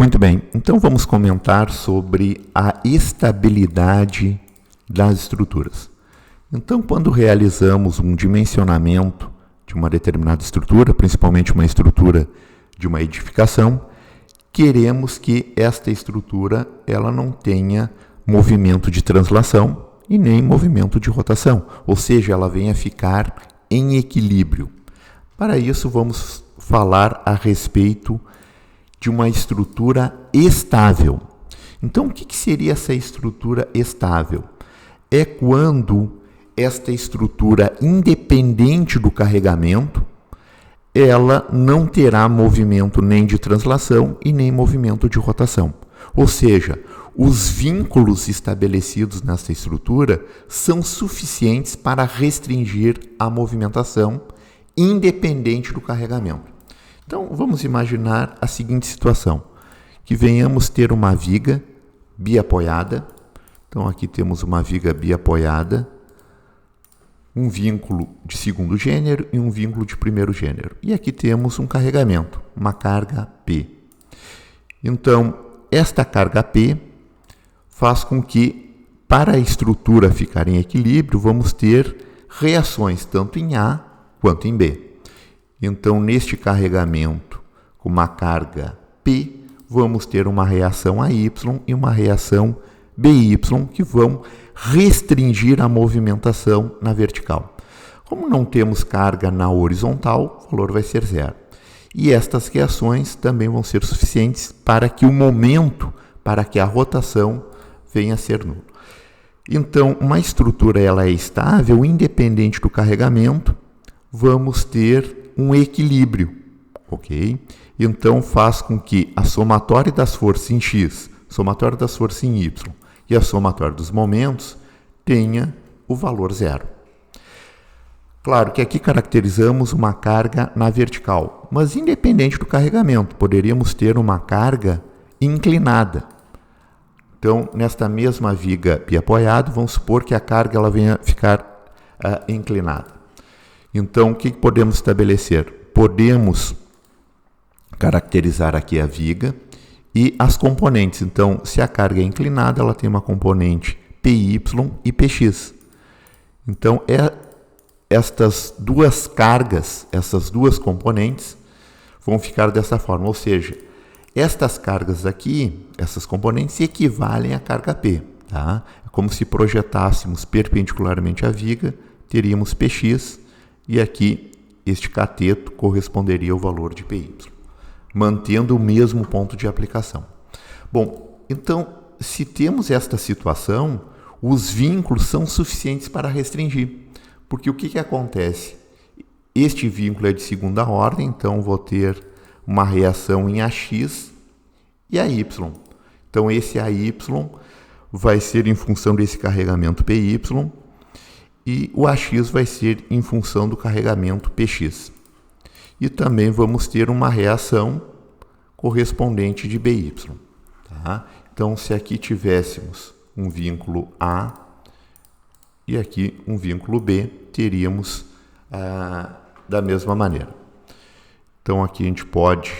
Muito bem, então vamos comentar sobre a estabilidade das estruturas. Então, quando realizamos um dimensionamento de uma determinada estrutura, principalmente uma estrutura de uma edificação, queremos que esta estrutura ela não tenha movimento de translação e nem movimento de rotação, ou seja, ela venha ficar em equilíbrio. Para isso, vamos falar a respeito de uma estrutura estável. Então, o que seria essa estrutura estável? É quando esta estrutura, independente do carregamento, ela não terá movimento nem de translação e nem movimento de rotação. Ou seja, os vínculos estabelecidos nessa estrutura são suficientes para restringir a movimentação, independente do carregamento. Então, vamos imaginar a seguinte situação, que venhamos ter uma viga biapoiada. Então, aqui temos uma viga biapoiada, um vínculo de segundo gênero e um vínculo de primeiro gênero. E aqui temos um carregamento, uma carga P. Então, esta carga P faz com que, para a estrutura ficar em equilíbrio, vamos ter reações tanto em A quanto em B. Então, neste carregamento com uma carga P, vamos ter uma reação AY e uma reação BY que vão restringir a movimentação na vertical. Como não temos carga na horizontal, o valor vai ser zero. E estas reações também vão ser suficientes para que o momento, para que a rotação venha a ser nulo. Então, uma estrutura ela é estável, independente do carregamento, vamos ter um equilíbrio, ok? Então, faz com que a somatória das forças em X, somatória das forças em Y e a somatória dos momentos tenha o valor zero. Claro que aqui caracterizamos uma carga na vertical, mas independente do carregamento, poderíamos ter uma carga inclinada. Então, nesta mesma viga biapoiada, vamos supor que a carga ela venha ficar inclinada. Então, o que podemos estabelecer? Podemos caracterizar aqui a viga e as componentes. Então, se a carga é inclinada, ela tem uma componente PY e PX. Então, estas duas cargas, essas duas componentes, vão ficar dessa forma. Ou seja, estas cargas aqui, essas componentes, equivalem à carga P. Tá? É como se projetássemos perpendicularmente à viga, teríamos PX, e aqui este cateto corresponderia ao valor de PY, mantendo o mesmo ponto de aplicação. Bom, então, se temos esta situação, os vínculos são suficientes para restringir. Porque o que acontece? Este vínculo é de segunda ordem, então vou ter uma reação em AX e AY. Então, esse AY vai ser em função desse carregamento PY, e o AX vai ser em função do carregamento PX. E também vamos ter uma reação correspondente de BY. Tá? Então, se aqui tivéssemos um vínculo A e aqui um vínculo B, teríamos da mesma maneira. Então, aqui a gente pode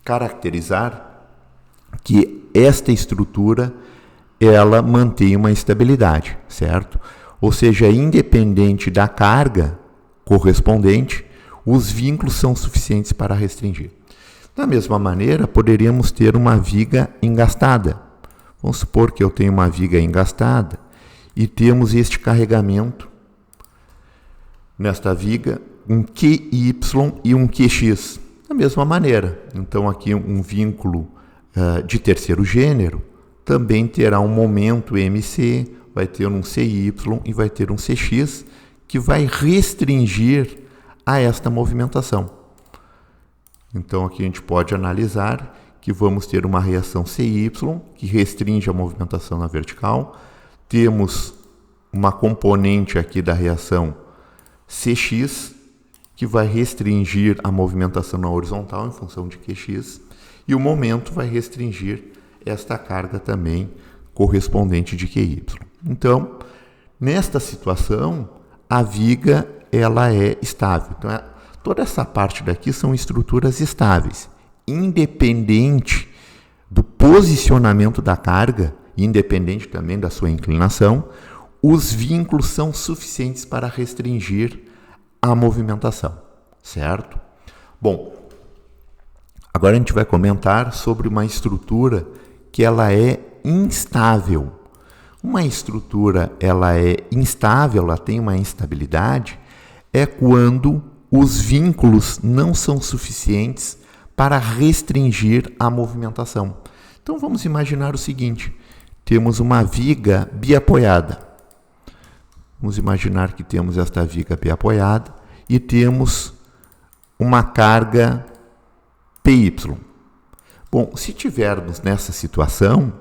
caracterizar que esta estrutura ela mantém uma estabilidade, certo? Ou seja, independente da carga correspondente, os vínculos são suficientes para restringir. Da mesma maneira, poderíamos ter uma viga engastada. Vamos supor que eu tenho uma viga engastada e temos este carregamento nesta viga, um QY e um QX. Da mesma maneira, então aqui um vínculo de terceiro gênero também terá um momento MC, vai ter um CY e vai ter um CX que vai restringir a esta movimentação. Então aqui a gente pode analisar que vamos ter uma reação CY que restringe a movimentação na vertical. Temos uma componente aqui da reação CX que vai restringir a movimentação na horizontal em função de QX, e o momento vai restringir esta carga também correspondente de QY. Então, nesta situação, a viga ela é estável. Então, toda essa parte daqui são estruturas estáveis, independente posicionamento da carga, independente também da sua inclinação, os vínculos são suficientes para restringir a movimentação, certo? Bom, agora a gente vai comentar sobre uma estrutura que ela é instável. Uma estrutura ela é instável, ela tem uma instabilidade, é quando os vínculos não são suficientes para restringir a movimentação. Então vamos imaginar o seguinte, temos uma viga biapoiada. Vamos imaginar que temos esta viga biapoiada e temos uma carga PY. Bom, se tivermos nessa situação,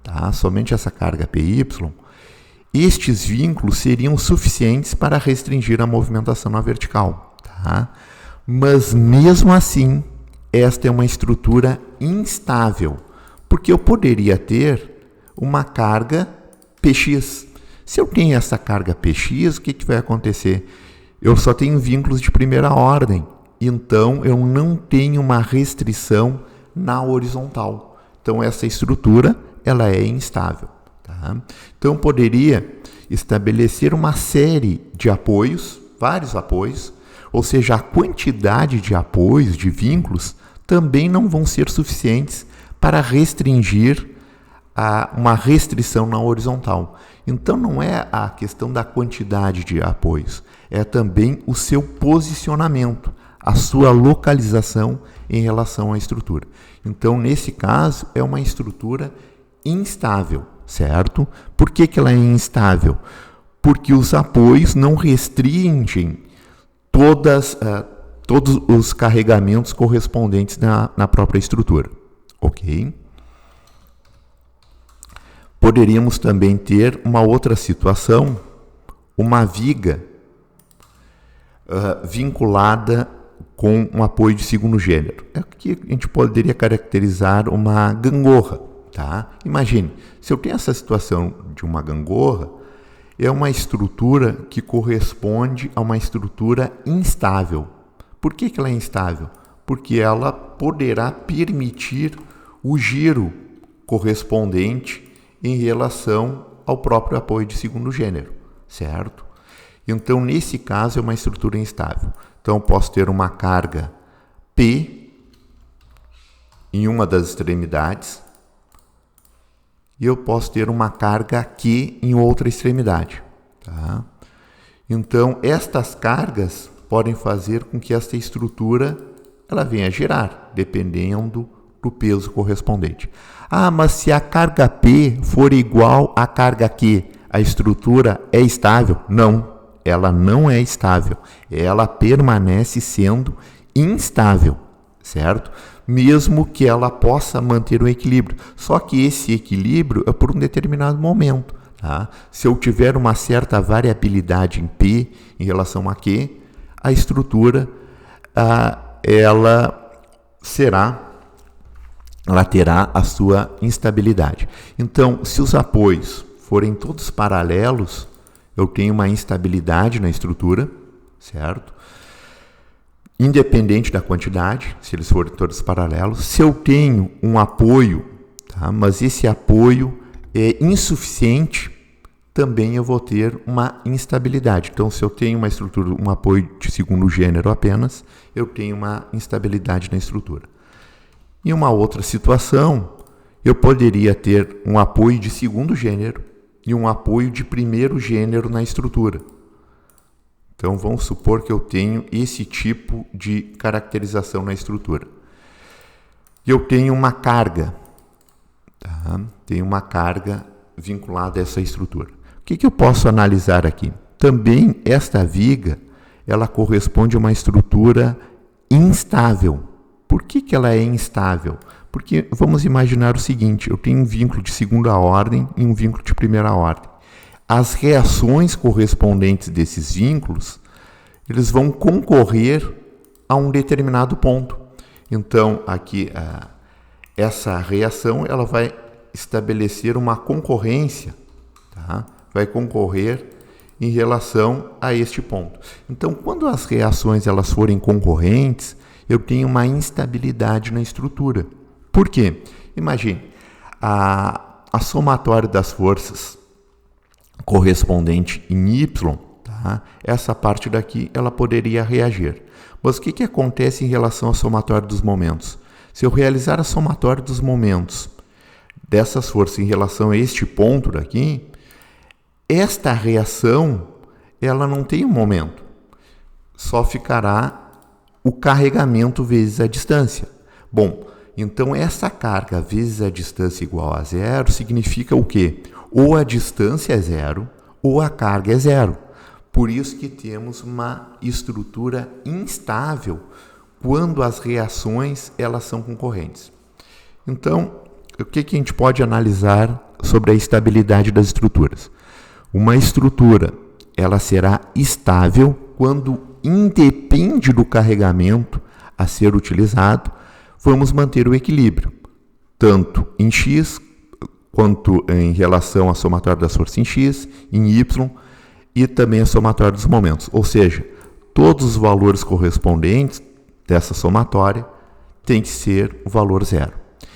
tá, somente essa carga PY, estes vínculos seriam suficientes para restringir a movimentação na vertical. Tá? Mas mesmo assim, esta é uma estrutura instável, porque eu poderia ter uma carga PX. Se eu tenho essa carga PX, o que vai acontecer? Eu só tenho vínculos de primeira ordem, então eu não tenho uma restrição na horizontal. Então essa estrutura ela é instável. Tá? Então eu poderia estabelecer uma série de apoios, vários apoios, ou seja, a quantidade de apoios, de vínculos, também não vão ser suficientes para restringir uma restrição na horizontal. Então não é a questão da quantidade de apoios, é também o seu posicionamento, a sua localização em relação à estrutura. Então, nesse caso, é uma estrutura instável, certo? Por que ela é instável? Porque os apoios não restringem todos os carregamentos correspondentes na própria estrutura, ok? Poderíamos também ter uma outra situação, uma viga vinculada com um apoio de segundo gênero. Aqui a gente poderia caracterizar uma gangorra. Tá? Imagine, se eu tenho essa situação de uma gangorra, é uma estrutura que corresponde a uma estrutura instável. Por que ela é instável? Porque ela poderá permitir o giro correspondente em relação ao próprio apoio de segundo gênero, certo? Então, nesse caso, é uma estrutura instável. Então, eu posso ter uma carga P em uma das extremidades e eu posso ter uma carga Q em outra extremidade. Tá? Então, estas cargas podem fazer com que esta estrutura ela venha a girar, dependendo do peso correspondente. Ah, mas se a carga P for igual à carga Q, a estrutura é estável? Não, ela não é estável. Ela permanece sendo instável, certo? Mesmo que ela possa manter o equilíbrio. Só que esse equilíbrio é por um determinado momento. Tá? Se eu tiver uma certa variabilidade em P em relação a Q, a estrutura ela terá a sua instabilidade. Então, se os apoios forem todos paralelos, eu tenho uma instabilidade na estrutura, certo? Independente da quantidade, se eles forem todos paralelos. Se eu tenho um apoio, tá? Mas esse apoio é insuficiente, também eu vou ter uma instabilidade. Então, se eu tenho uma estrutura, um apoio de segundo gênero apenas, eu tenho uma instabilidade na estrutura. Em uma outra situação, eu poderia ter um apoio de segundo gênero e um apoio de primeiro gênero na estrutura. Então, vamos supor que eu tenho esse tipo de caracterização na estrutura. Eu tenho uma carga, tá? Tenho uma carga vinculada a essa estrutura. O que eu posso analisar aqui? Também esta viga, ela corresponde a uma estrutura instável. Por que ela é instável? Porque vamos imaginar o seguinte, eu tenho um vínculo de segunda ordem e um vínculo de primeira ordem. As reações correspondentes desses vínculos, eles vão concorrer a um determinado ponto. Então, aqui, essa reação ela vai estabelecer uma concorrência, tá? Vai concorrer em relação a este ponto. Então, quando as reações elas forem concorrentes, eu tenho uma instabilidade na estrutura. Por quê? Imagine, a somatória das forças correspondente em Y, tá? Essa parte daqui ela poderia reagir. Mas o que acontece em relação à somatória dos momentos? Se eu realizar a somatória dos momentos dessas forças em relação a este ponto daqui, esta reação ela não tem um momento. Só ficará o carregamento vezes a distância. Bom, então essa carga vezes a distância igual a zero significa o quê? Ou a distância é zero, ou a carga é zero. Por isso que temos uma estrutura instável quando as reações elas são concorrentes. Então, o que a gente pode analisar sobre a estabilidade das estruturas? Uma estrutura ela será estável quando independe do carregamento a ser utilizado, vamos manter o equilíbrio, tanto em X quanto em relação à somatória das forças em X, em Y e também a somatória dos momentos. Ou seja, todos os valores correspondentes dessa somatória têm que ser o valor zero.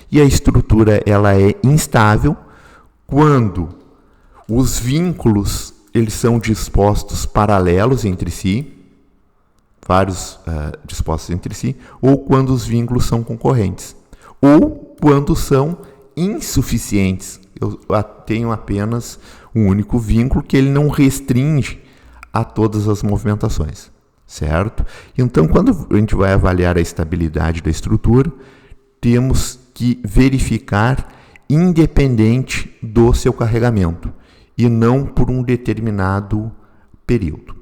E a estrutura ela é instável quando os vínculos eles são dispostos paralelos entre si, vários dispostos entre si, ou quando os vínculos são concorrentes, ou quando são insuficientes. Eu tenho apenas um único vínculo que ele não restringe a todas as movimentações, certo? Então, quando a gente vai avaliar a estabilidade da estrutura, temos que verificar independente do seu carregamento e não por um determinado período.